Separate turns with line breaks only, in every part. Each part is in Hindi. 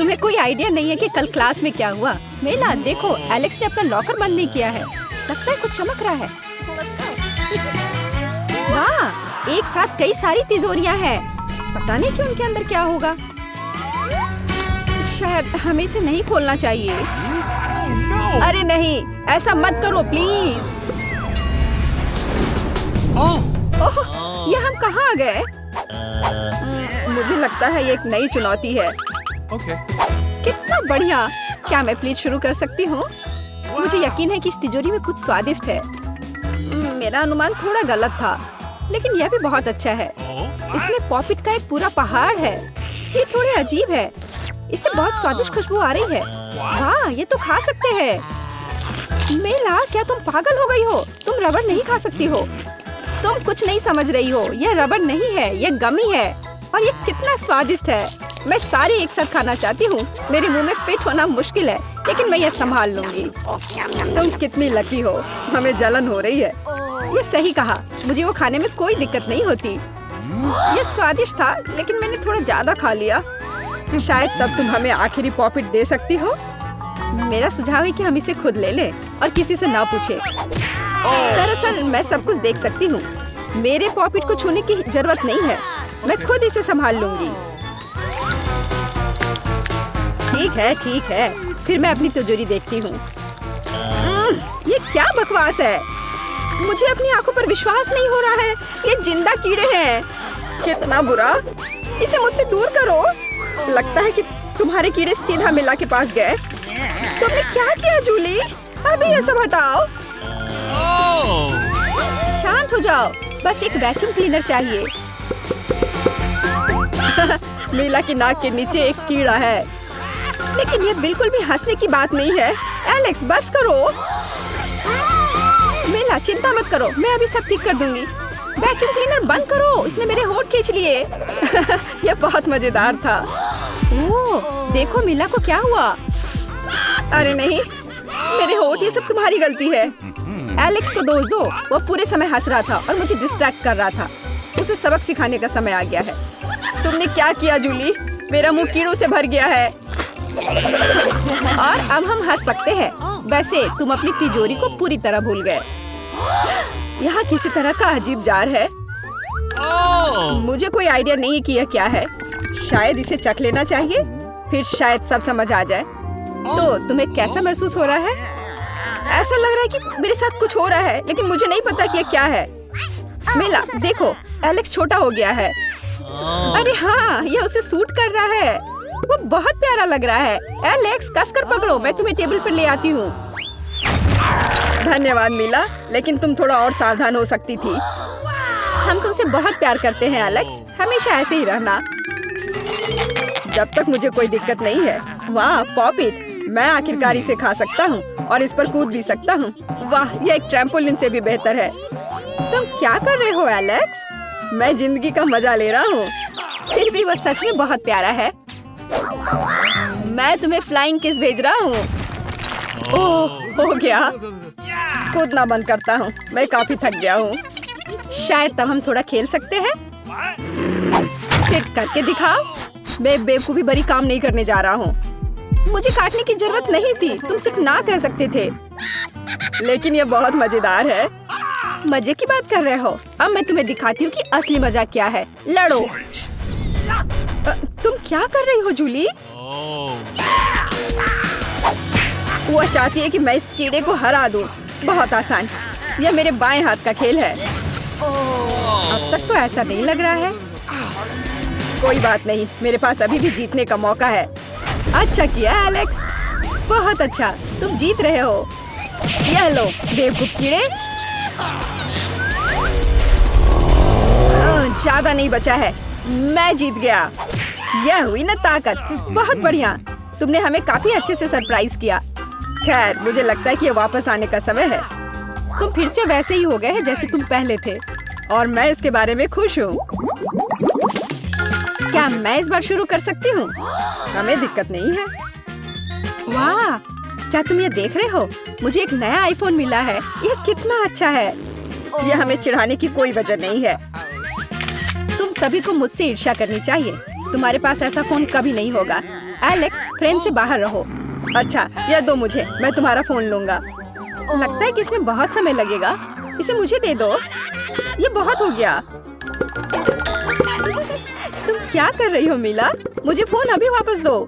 तुम्हें कोई आइडिया नहीं है कि कल क्लास में क्या हुआ। मेला देखो, एलेक्स ने अपना लॉकर बंद नहीं किया है। लगता है कुछ चमक रहा है। वाह, एक साथ कई सारी तिजोरियां हैं। पता नहीं कि उनके अंदर क्या होगा। शायद हमें इसे नहीं खोलना चाहिए। अरे नहीं, ऐसा मत करो प्लीज। ओह, ये हम कहाँ आ गए? मुझे लगता है ये एक नई चुनौती है। कितना बढ़िया। क्या मैं प्लीज शुरू कर सकती हूँ? मुझे यकीन है कि इस तिजोरी में कुछ स्वादिष्ट है। मेरा अनुमान थोड़ा गलत था, लेकिन यह भी बहुत अच्छा है। इसमें पॉपिट का एक पूरा पहाड़ है। ये थोड़े अजीब है। इससे बहुत स्वादिष्ट खुशबू आ रही है। वाह, ये तो खा सकते हैं। मेला, क्या तुम पागल हो गई हो? तुम रबड़ नहीं खा सकती हो। तुम कुछ नहीं समझ रही हो। यह रबड़ नहीं है, यह गमी है। और ये कितना स्वादिष्ट है। मैं सारे एक साथ खाना चाहती हूँ। मेरे मुंह में फिट होना मुश्किल है, लेकिन मैं ये संभाल लूंगी। तुम कितनी लकी हो। हमें जलन हो रही है। ये सही कहा। मुझे वो खाने में कोई दिक्कत नहीं होती। ये स्वादिष्ट था, लेकिन मैंने थोड़ा ज्यादा खा लिया। शायद तब तुम हमें आखिरी पॉपिट दे सकती हो। मेरा सुझाव है कि हम इसे खुद ले लें और किसी से ना पूछे। दरअसल मैं सब कुछ देख सकती हूँ। मेरे पॉपिट को छूने की जरूरत नहीं है। मैं खुद इसे संभाल लूंगी। ठीक है। फिर मैं अपनी तिजोरी देखती हूँ। ये क्या बकवास है? मुझे अपनी आंखों पर विश्वास नहीं हो रहा है। ये जिंदा कीड़े हैं। कितना बुरा। इसे मुझसे दूर करो। लगता है कि तुम्हारे कीड़े सीधा मिला के पास गए। तुमने क्या किया जूली? अभी ये सब हटाओ। शांत हो जाओ। बस एक वैक्यूम क्लीनर चाहिए। मीला की नाक के नीचे एक कीड़ा है। लेकिन ये बिल्कुल भी हंसने की बात नहीं है। एलेक्स, बस करो। मीला, चिंता मत करो, मैं अभी सब ठीक कर दूंगी। वैक्यूम क्लीनर बंद करो। इसने मेरे होंठ खींच लिए। यह बहुत मजेदार था। ओह, देखो मीला को क्या हुआ। अरे नहीं, मेरे होंठ, ये सब तुम्हारी गलती है। एलेक्स को दोष दो। वो पूरे समय हंस रहा था और मुझे डिस्ट्रैक्ट कर रहा था। उसे सबक सिखाने का समय आ गया है। तुमने क्या किया जूली? मेरा मुंह कीड़ों से भर गया है। और अब हम हंस सकते हैं। वैसे तुम अपनी तिजोरी को पूरी तरह भूल गए। यहाँ किसी तरह का अजीब जार है। मुझे कोई आइडिया नहीं है कि यह क्या है। शायद इसे चख लेना चाहिए, फिर शायद सब समझ आ जाए। तो तुम्हें कैसा महसूस हो रहा है? ऐसा लग रहा है कि मेरे साथ कुछ हो रहा है, लेकिन मुझे नहीं पता कि यह क्या है। मिला, देखो, एलेक्स छोटा हो गया है। अरे हाँ, यह उसे सूट कर रहा है। वो बहुत प्यारा लग रहा है। एलेक्स, कसकर पकड़ो, मैं तुम्हें टेबल पर ले आती हूँ। धन्यवाद मिला, लेकिन तुम थोड़ा और सावधान हो सकती थी। हम तुमसे बहुत प्यार करते हैं एलेक्स, हमेशा ऐसे ही रहना। जब तक मुझे कोई दिक्कत नहीं है। वाह, पॉपिट, मैं आखिरकार इसे खा सकता हूँ और इस पर कूद भी सकता हूँ। वाह, यह एक ट्रैम्पोलिन से भी बेहतर है। तुम क्या कर रहे हो एलेक्स? मैं जिंदगी का मजा ले रहा हूँ। फिर भी वह सच में बहुत प्यारा है। मैं तुम्हें फ्लाइंग किस भेज रहा हूँ। ओह, हो गया। कूदना बंद करता हूँ, मैं काफी थक गया हूँ। शायद तब हम थोड़ा खेल सकते हैं। फिर करके दिखाओ। मैं बेवकूफी भरी काम नहीं करने जा रहा हूँ। मुझे काटने की जरूरत नहीं थी, तुम सिर्फ ना कह सकते थे। लेकिन यह बहुत मजेदार है। मजे की बात कर रहे हो? अब मैं तुम्हें दिखाती हूँ कि असली मजा क्या है। लड़ो। तुम क्या कर रही हो जूली? वो चाहती है कि मैं इस कीड़े को हरा दूं। बहुत आसान। यह मेरे बाएं हाथ का खेल है। अब तक तो ऐसा नहीं लग रहा है। कोई बात नहीं, मेरे पास अभी भी जीतने का मौका है। अच्छा किया एलेक्स, बहुत अच्छा, तुम जीत रहे हो। यह लो बेवकूफ कीड़े। ज्यादा नहीं बचा है, मैं जीत गया। यह हुई ना ताकत। बहुत बढ़िया, तुमने हमें काफी अच्छे से सरप्राइज किया। खैर, मुझे लगता है कि ये वापस आने का समय है। तुम फिर से वैसे ही हो गए हैं जैसे तुम पहले थे, और मैं इसके बारे में खुश हूँ। क्या मैं इस बार शुरू कर सकती हूँ? हमें दिक्कत नहीं है। वाह, क्या तुम ये देख रहे हो? मुझे एक नया आईफोन मिला है। यह कितना अच्छा है। यह हमें चिढ़ाने की कोई वजह नहीं है। तुम सभी को मुझसे ईर्ष्या करनी चाहिए। तुम्हारे पास ऐसा फोन कभी नहीं होगा। एलेक्स, फ्रेम से बाहर रहो। अच्छा, यह दो मुझे, मैं तुम्हारा फोन लूंगा। लगता है कि इसमें बहुत समय लगेगा। इसे मुझे दे दो। ये बहुत हो गया। तुम क्या कर रही हो मीला? मुझे फोन अभी वापस दो।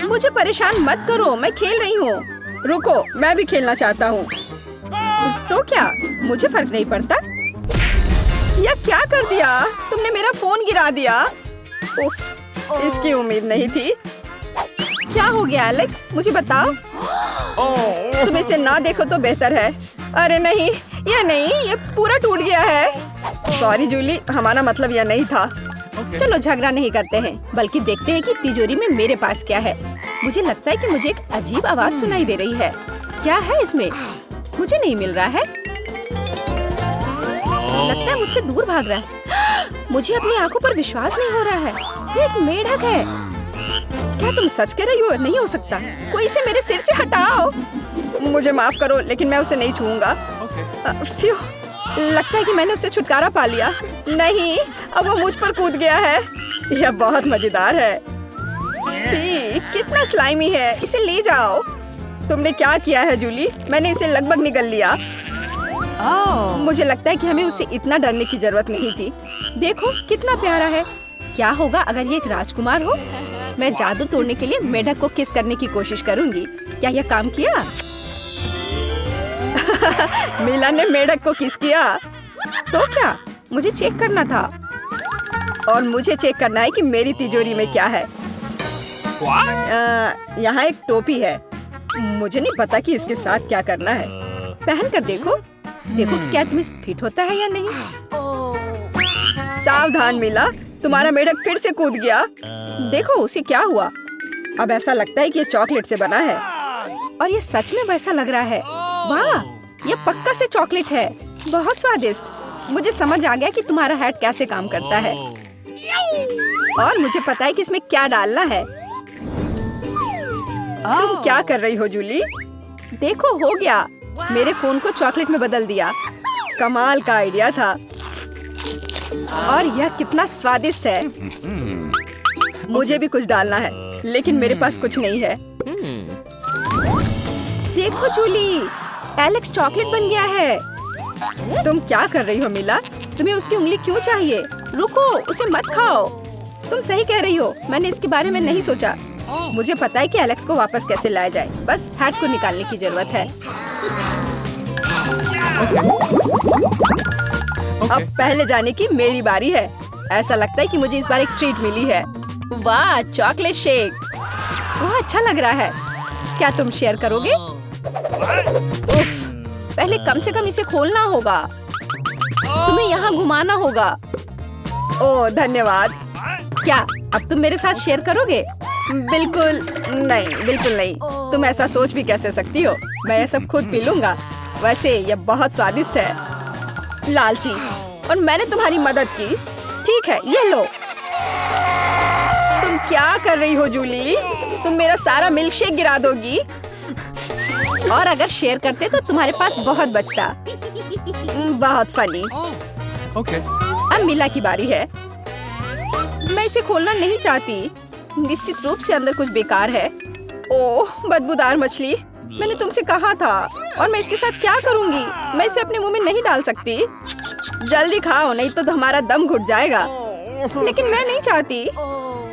मुझे परेशान मत करो, मैं खेल रही हूँ। रुको, मैं भी खेलना चाहता हूँ। तो क्या, मुझे फर्क नहीं पड़ता। यह क्या कर दिया तुमने? मेरा फोन गिरा दिया। उफ, इसकी उम्मीद नहीं थी। क्या हो गया एलेक्स, मुझे बताओ। तुम इसे ना देखो तो बेहतर है। अरे नहीं, ये पूरा टूट गया है। सॉरी जूली, हमारा मतलब यह नहीं था। चलो झगड़ा नहीं करते हैं, बल्कि देखते हैं कि तिजोरी में मेरे पास क्या है। मुझे लगता है कि मुझे एक अजीब आवाज सुनाई दे रही है। क्या है इसमें? मुझे नहीं मिल रहा है। लगता है मुझसे दूर भाग रहा है। मुझे अपनी आंखों पर विश्वास नहीं हो रहा है। ये एक मेढक है। क्या तुम सच कह रही हो? नहीं हो सकता। कोई इसे मेरे सिर से हटाओ। मुझे माफ करो, लेकिन मैं उसे नहीं छूऊंगा। फ्यू, लगता है कि मैंने उससे छुटकारा पा लिया। नहीं, अब वो मुझ पर कूद गया है। यह बहुत मजेदार है। छी, कितना स्लाइमी है। इसे ले जाओ। तुमने क्या किया है जूली? मैंने इसे लगभग निगल लिया। मुझे लगता है कि हमें उससे इतना डरने की जरूरत नहीं थी। देखो कितना प्यारा है। क्या होगा अगर ये एक राजकुमार हो? मैं जादू तोड़ने के लिए मेढक को किस करने की कोशिश करूंगी। क्या यह काम किया? मीला ने मेढक को किस किया। तो क्या, मुझे चेक करना था। और मुझे चेक करना है कि मेरी तिजोरी में क्या है। यहाँ एक टोपी है। मुझे नहीं पता कि इसके साथ क्या करना है। पहन कर देखो कि क्या तुम्हें फिट होता है या नहीं। सावधान मीला, तुम्हारा मेढक फिर से कूद गया। देखो उसे क्या हुआ। अब ऐसा लगता है कि ये चॉकलेट से बना है। और ये सच में वैसा लग रहा है। वाह, ये पक्का से चॉकलेट है। बहुत स्वादिष्ट। मुझे समझ आ गया कि तुम्हारा हैट कैसे काम करता है। और मुझे पता है कि इसमें क्या डालना है। तुम क्या कर रही हो जूली? देखो, हो गया। मेरे फोन को चॉकलेट में बदल दिया। कमाल का आइडिया था। और यह कितना स्वादिष्ट है। मुझे भी कुछ डालना है, लेकिन मेरे पास कुछ नहीं है। देखो जूली, एलेक्स चॉकलेट बन गया है। तुम क्या कर रही हो मीला? तुम्हें उसकी उंगली क्यों चाहिए? रुको, उसे मत खाओ। तुम सही कह रही हो, मैंने इसके बारे में नहीं सोचा। मुझे पता है कि एलेक्स को वापस कैसे लाया जाए। बस हैट को निकालने की जरूरत है। अब पहले जाने की मेरी बारी है। ऐसा लगता है कि मुझे इस बार एक ट्रीट मिली है। वाह, चॉकलेट शेक। वाह, अच्छा लग रहा है। क्या तुम शेयर करोगे? उफ, पहले कम से कम इसे खोलना होगा। तुम्हें यहाँ घुमाना होगा। ओह धन्यवाद। क्या अब तुम मेरे साथ शेयर करोगे? बिल्कुल नहीं, बिल्कुल नहीं। तुम ऐसा सोच भी कैसे सकती हो? मैं ये सब खुद पी लूंगा। वैसे यह बहुत स्वादिष्ट है। लालची, और मैंने तुम्हारी मदद की। ठीक है, ये लो। तुम क्या कर रही हो जूली? तुम मेरा सारा मिल्कशेक गिरा दोगी। और अगर शेयर करते तो तुम्हारे पास बहुत बचता। बहुत फनी। अब मीला की बारी है। मैं इसे खोलना नहीं चाहती। निश्चित रूप से अंदर कुछ बेकार है। ओह, बदबूदार मछली। मैंने तुमसे कहा था। और मैं इसके साथ क्या करूंगी? मैं इसे अपने मुंह में नहीं डाल सकती। जल्दी खाओ, नहीं तो हमारा दम घुट जाएगा। लेकिन मैं नहीं चाहती।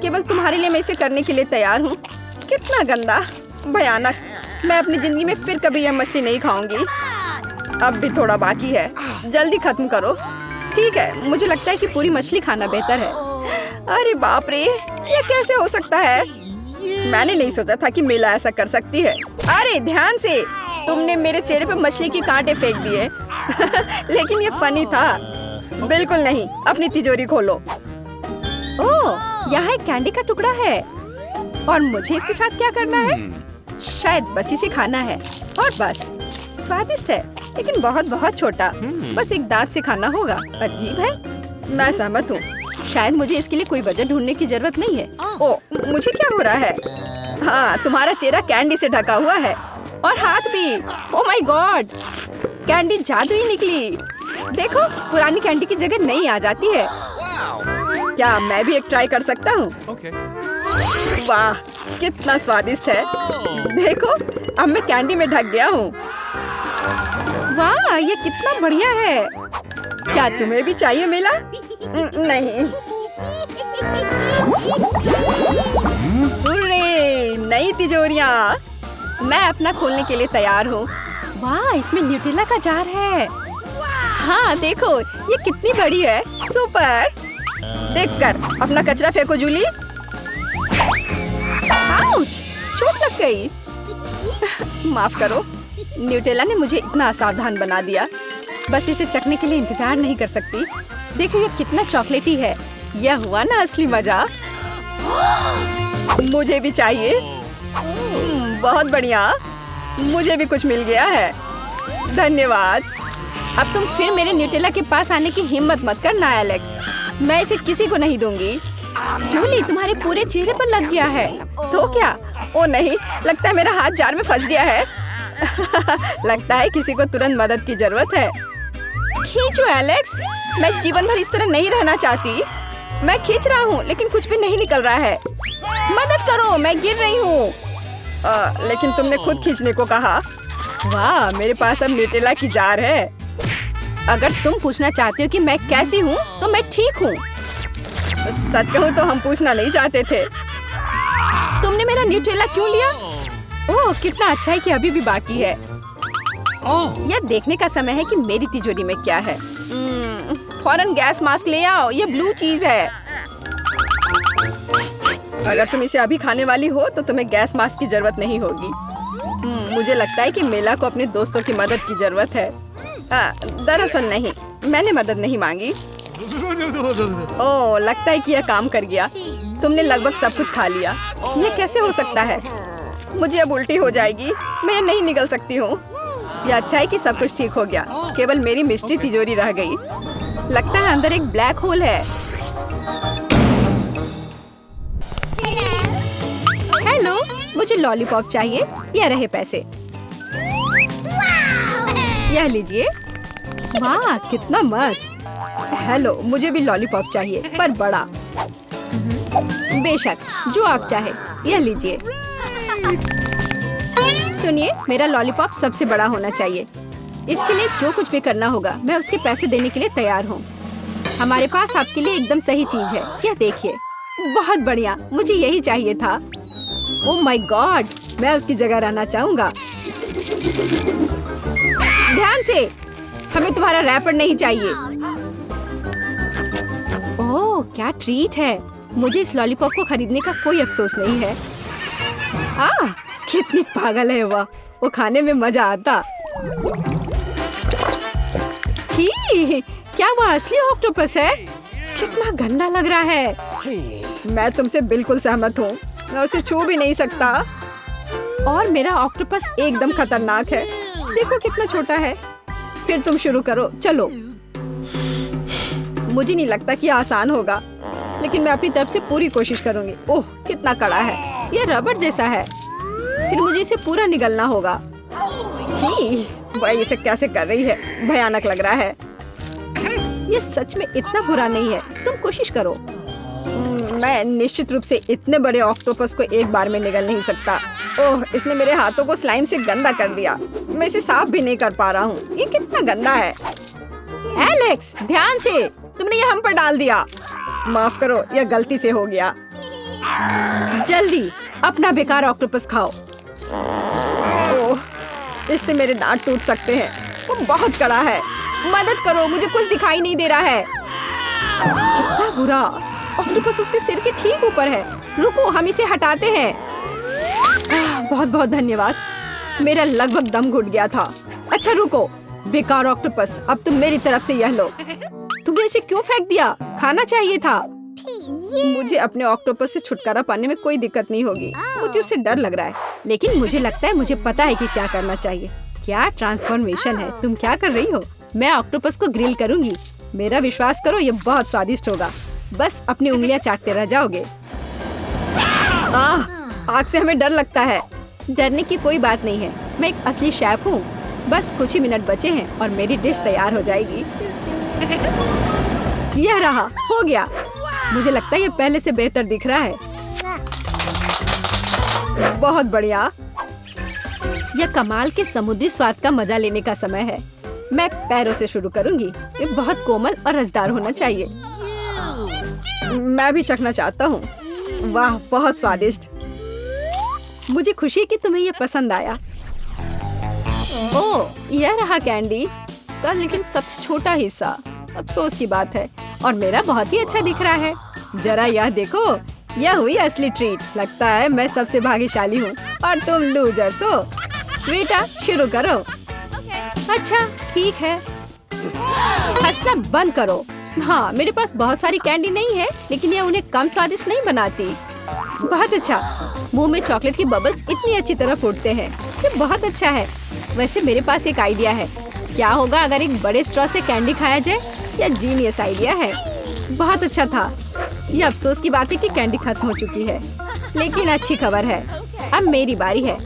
केवल तुम्हारे लिए मैं इसे करने के लिए तैयार हूँ। कितना गंदा, भयानक। मैं अपनी जिंदगी में फिर कभी यह मछली नहीं खाऊंगी। अब भी थोड़ा बाकी है। जल्दी खत्म करो। ठीक है, मुझे लगता है कि पूरी मछली खाना बेहतर है। अरे बाप रे, ये कैसे हो सकता है? मैंने नहीं सोचा था कि मीला ऐसा कर सकती है। अरे ध्यान से, तुमने मेरे चेहरे पर मछली के कांटे फेंक दिए। लेकिन ये फनी था। बिल्कुल नहीं, अपनी तिजोरी खोलो। ओह, यहाँ एक कैंडी का टुकड़ा है। और मुझे इसके साथ क्या करना है? शायद बस इसे खाना है। और बस, स्वादिष्ट है, लेकिन बहुत बहुत छोटा। बस एक दांत से खाना होगा। अजीब है। मैं सहमत हूँ। शायद मुझे इसके लिए कोई वजह ढूंढने की जरूरत नहीं है। ओह, मुझे क्या हो रहा है? हाँ, तुम्हारा चेहरा कैंडी से ढका हुआ है। और हाथ भी। ओह माय गॉड, कैंडी जादुई निकली। देखो, पुरानी कैंडी की जगह नई आ जाती है। क्या मैं भी एक ट्राई कर सकता हूँ? वाह, कितना स्वादिष्ट है। देखो, अब मैं कैंडी में ढक गया हूँ। वाह, ये कितना बढ़िया है। क्या तुम्हें भी चाहिए मिला? नहीं। हुर्रे, नई तिजोरियाँ। मैं अपना खोलने के लिए तैयार हूँ। वाह, इसमें न्यूटेला का जार है। हाँ देखो, ये कितनी बड़ी है। सुपर। देखकर अपना कचरा फेंको जूली। आउच, चोट लग गई। माफ करो, न्यूटेला ने मुझे इतना असावधान बना दिया। बस इसे चखने के लिए इंतजार नहीं कर सकती। देखो ये कितना चॉकलेटी है। यह हुआ ना असली मजा। मुझे भी चाहिए। बहुत बढ़िया, मुझे भी कुछ मिल गया है। धन्यवाद। अब तुम फिर मेरे न्यूटेला के पास आने की हिम्मत मत करना एलेक्स। मैं इसे किसी को नहीं दूंगी। जूली, तुम्हारे पूरे चेहरे पर लग गया है। तो क्या? ओ नहीं, लगता है मेरा हाथ जार में फंस गया है। लगता है किसी को तुरंत मदद की जरूरत है। खींचो एलेक्स, मैं जीवन भर इस तरह नहीं रहना चाहती। मैं खींच रहा हूँ लेकिन कुछ भी नहीं निकल रहा है। मदद करो, मैं गिर रही हूँ। लेकिन तुमने खुद खींचने को कहा। वाह, मेरे पास अब न्यूटेला की जार है। अगर तुम पूछना चाहते हो कि मैं कैसी हूँ तो मैं ठीक हूँ। सच कहूँ तो हम पूछना नहीं चाहते थे। तुमने मेरा न्यूटेला क्यों लिया? ओह, कितना अच्छा है कि अभी भी बाकी है। यह देखने का समय है कि मेरी तिजोरी में क्या है। फौरन गैस मास्क ले आओ, ये ब्लू चीज है। अगर तुम इसे अभी खाने वाली हो तो तुम्हें गैस मास्क की जरूरत नहीं होगी। मुझे लगता है कि मेला को अपने दोस्तों की मदद की जरूरत है। दरअसल नहीं, मैंने मदद नहीं मांगी। ओह, लगता है कि यह काम कर गया। तुमने लगभग सब कुछ खा लिया। यह कैसे हो सकता है? मुझे अब उल्टी हो जाएगी। मैं नहीं निकल सकती हूँ। यह अच्छा है कि सब कुछ ठीक हो गया। केवल मेरी मिस्ट्री तिजोरी रह गई। लगता है अंदर एक ब्लैक होल है। हेलो, मुझे लॉलीपॉप चाहिए। यह रहे पैसे। यह लीजिए। वाह, कितना मस्त। हेलो, मुझे भी लॉलीपॉप चाहिए, पर बड़ा। बेशक, जो आप चाहे। यह लीजिए। सुनिए, मेरा लॉलीपॉप सबसे बड़ा होना चाहिए। इसके लिए जो कुछ भी करना होगा, मैं उसके पैसे देने के लिए तैयार हूँ। हमारे पास आपके लिए एकदम सही चीज है। यह देखिए। बहुत बढ़िया, मुझे यही चाहिए था। ओह माय गॉड, मैं उसकी जगह रहना चाहूँगा। ध्यान से, हमें तुम्हारा रैपर नहीं चाहिए। ओह, क्या ट्रीट है। मुझे इस लॉलीपॉप को खरीदने का कोई अफसोस नहीं है। कितनी पागल है वो खाने में मजा आता। छी, क्या वो असली ऑक्टोपस है? कितना गंदा लग रहा है। मैं तुमसे बिल्कुल सहमत हूँ। मैं उसे छू भी नहीं सकता। और मेरा ऑक्टोपस एकदम खतरनाक है। देखो कितना छोटा है। फिर तुम शुरू करो, चलो। मुझे नहीं लगता कि आसान होगा, लेकिन मैं अपनी तरफ से पूरी कोशिश करूंगी। ओह, कितना कड़ा है। यह रबड़ जैसा है। फिर मुझे इसे पूरा निगलना होगा। छी, वह इसे कैसे कर रही है? भयानक लग रहा है। यह सच में इतना बुरा नहीं है। तुम कोशिश करो। मैं निश्चित रूप से इतने बड़े ऑक्टोपस को एक बार में निगल नहीं सकता। ओह, इसने मेरे हाथों को स्लाइम से गंदा कर दिया। मैं इसे साफ भी नहीं कर पा रहा हूँ। ये कितना गंदा है। एलेक्स, ध्यान से, तुमने ये हम पर डाल दिया। माफ करो, यह गलती से हो गया। जल्दी अपना बेकार ऑक्टोपस खाओ। ओह, इससे मेरे दांत टूट सकते हैं। वो बहुत कड़ा है। मदद करो, मुझे कुछ दिखाई नहीं दे रहा है। कितना बुरा। ऑक्टोपस उसके सिर के ठीक ऊपर है। रुको, हम इसे हटाते हैं। बहुत बहुत धन्यवाद। मेरा लगभग दम घुट गया था। अच्छा रुको, बेकार ऑक्टोपस, अब तुम मेरी तरफ से यह लो। तुमने इसे क्यों फेंक दिया? खाना चाहिए था। मुझे अपने ऑक्टोपस से छुटकारा पाने में कोई दिक्कत नहीं होगी। मुझे उससे डर लग रहा है, लेकिन मुझे लगता है मुझे पता है कि क्या करना चाहिए। क्या ट्रांसफॉर्मेशन है। तुम क्या कर रही हो? मैं ऑक्टोपस को ग्रिल करूंगी। मेरा विश्वास करो, ये बहुत स्वादिष्ट होगा। बस अपनी उंगलियां चाटते रह जाओगे। आग से हमें डर लगता है। डरने की कोई बात नहीं है। मैं एक असली शेफ हूँ। बस कुछ ही मिनट बचे हैं और मेरी डिश तैयार हो जाएगी। यह रहा, हो गया। मुझे लगता है ये पहले से बेहतर दिख रहा है। बहुत बढ़िया। यह कमाल के समुद्री स्वाद का मजा लेने का समय है। मैं पैरों से शुरू करूंगी। ये बहुत कोमल और रसदार होना चाहिए। मैं भी चखना चाहता हूँ। वाह, बहुत स्वादिष्ट। मुझे खुशी है कि तुम्हें यह पसंद आया। ओह, यह रहा कैंडी का, लेकिन सबसे छोटा हिस्सा। अफसोस की बात है। और मेरा बहुत ही अच्छा दिख रहा है। जरा यह देखो, यह हुई असली ट्रीट। लगता है मैं सबसे भाग्यशाली हूँ और तुम लूजर्स हो। बेटा शुरू करो। अच्छा ठीक है, हंसना बंद करो। हाँ, मेरे पास बहुत सारी कैंडी नहीं है, लेकिन यह उन्हें कम स्वादिष्ट नहीं बनाती। बहुत अच्छा। मुंह में चॉकलेट के बबल्स इतनी अच्छी तरह फूटते हैं। ये बहुत अच्छा है। वैसे मेरे पास एक आइडिया है। क्या होगा अगर एक बड़े स्ट्रॉ से कैंडी खाया जाए? यह जीनियस आइडिया है। बहुत अच्छा था। यह अफसोस की बात है कि कैंडी खत्म हो चुकी है, लेकिन अच्छी खबर है, अब मेरी बारी है।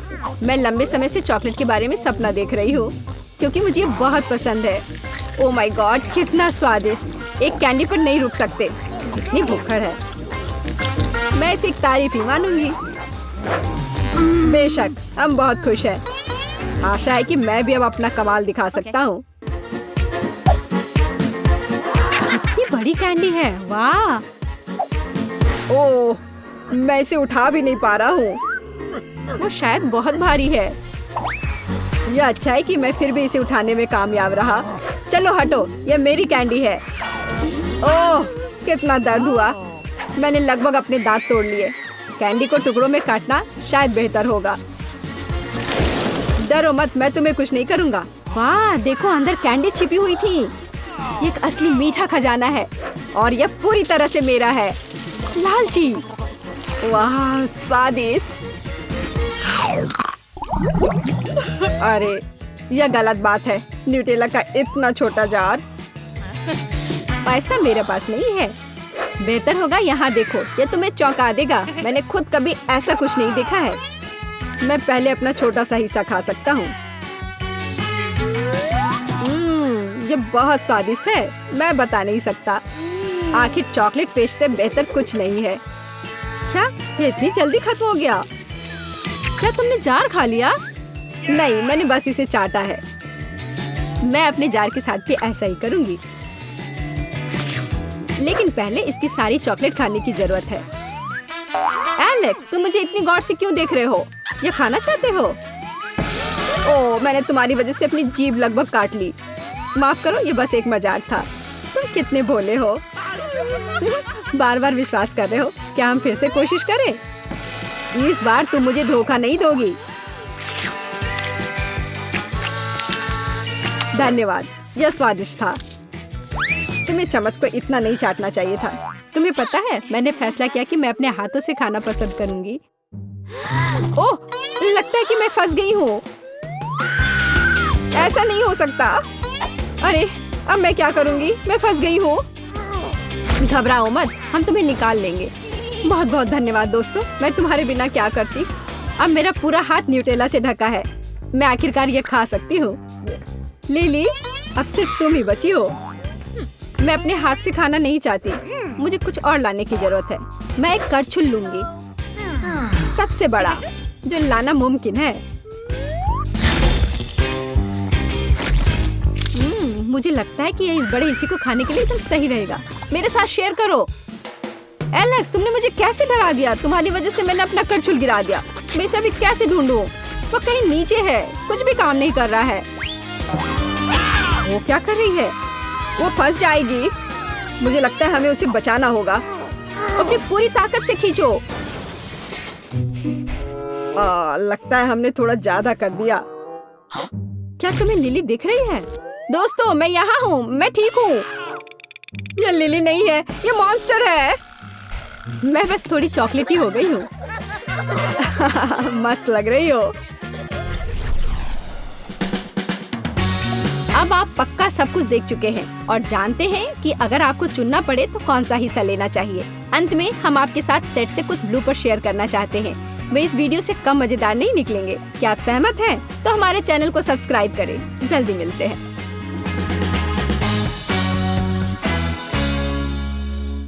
मैं लंबे समय से चॉकलेट के बारे में सपना देख रही हूँ, क्योंकि मुझे बहुत पसंद है। ओह माय गॉड, कितना स्वादिष्ट। एक कैंडी पर नहीं रुक सकते। कितनी भूखड़ है। मैं इसे एक तारीफ ही मानूंगी। बेशक, हम बहुत खुश हैं। आशा है कि मैं भी अब अपना कमाल दिखा सकता हूँ। कितनी बड़ी कैंडी है, वाह। ओह, मैं इसे उठा भी नहीं पा रहा हूँ। वो शायद बहुत भारी है। यह अच्छा है कि मैं फिर भी इसे उठाने में कामयाब रहा। चलो हटो, यह मेरी कैंडी है। ओह, कितना दर्द हुआ। मैंने लगभग अपने दांत तोड़ लिए। कैंडी को टुकड़ों में काटना शायद बेहतर होगा। डरो मत, मैं तुम्हें कुछ नहीं करूँगा। वाह देखो, अंदर कैंडी छिपी हुई थी। ये एक असली मीठा खजाना है और यह पूरी तरह से मेरा है। लालची। वाह स्वादिष्ट। अरे यह गलत बात है। न्यूटेला का इतना छोटा जार। पैसा मेरे पास नहीं है। बेहतर होगा यहाँ देखो, यह तुम्हें चौंका देगा। मैंने खुद कभी ऐसा कुछ नहीं देखा है। मैं पहले अपना छोटा सा हिस्सा खा सकता हूँ। ये बहुत स्वादिष्ट है, मैं बता नहीं सकता। आखिर चॉकलेट पेस्ट से बेहतर कुछ नहीं है। क्या ये इतनी जल्दी खत्म हो गया? क्या तुमने जार खा लिया? नहीं, मैंने बस इसे चाटा है। मैं अपने जार के साथ भी ऐसा ही करूंगी, लेकिन पहले इसकी सारी चॉकलेट खाने की जरूरत है। एलेक्स, तुम मुझे इतनी गौर से क्यों देख रहे हो? ये खाना चाहते हो? ओह, मैंने तुम्हारी वजह से अपनी जीभ लगभग काट ली। माफ करो, ये बस एक मजाक था। तुम कितने भोले हो। बार बार विश्वास कर रहे हो। क्या हम फिर से कोशिश करें? इस बार तुम मुझे धोखा नहीं दोगी। धन्यवाद, यह स्वादिष्ट था। तुम्हें चम्मच को इतना नहीं चाटना चाहिए था। तुम्हें पता है, मैंने फैसला किया कि मैं अपने हाथों से खाना पसंद करूंगी। ओह, लगता है कि मैं फंस गई हूँ। ऐसा नहीं हो सकता। अरे, अब मैं क्या करूंगी? मैं फंस गई हूँ। घबराओ मत, हम तुम्हें निकाल लेंगे। बहुत बहुत धन्यवाद दोस्तों, मैं तुम्हारे बिना क्या करती। अब मेरा पूरा हाथ न्यूटेला से ढका है। मैं आखिरकार ये खा सकती हूँ। लिली, अब सिर्फ तुम ही बची हो। मैं अपने हाथ से खाना नहीं चाहती। मुझे कुछ और लाने की जरूरत है। मैं एक करछुल लूंगी, सबसे बड़ा जो लाना मुमकिन है। मुझे लगता है कि ये इस बड़े हिस्से को खाने के लिए एकदम सही रहेगा। मेरे साथ शेयर करो। एलेक्स, तुमने मुझे कैसे डरा दिया? तुम्हारी वजह से मैंने अपना करछुल गिरा दिया। मैं इसे अभी कैसे ढूंढूं? वो कहीं नीचे है, कुछ भी काम नहीं कर रहा है। वो क्या कर रही है? वो फंस जाएगी। मुझे लगता है हमें उसे बचाना होगा। अपनी पूरी ताकत से खींचो। लगता है हमने थोड़ा ज्यादा कर दिया। क्या तुम्हें लिली दिख रही है? दोस्तों, मैं यहाँ हूँ, मैं ठीक हूँ। ये लिली नहीं है, ये मॉन्स्टर है। मैं बस थोड़ी चॉकलेटी हो गई हूँ। मस्त लग रही हो। अब आप पक्का सब कुछ देख चुके हैं और जानते हैं कि अगर आपको चुनना पड़े तो कौन सा हिस्सा लेना चाहिए। अंत में हम आपके साथ सेट से कुछ ब्लूपर शेयर करना चाहते हैं। वे इस वीडियो से कम मजेदार नहीं निकलेंगे। क्या आप सहमत हैं? तो हमारे चैनल को सब्सक्राइब करें। जल्दी मिलते हैं।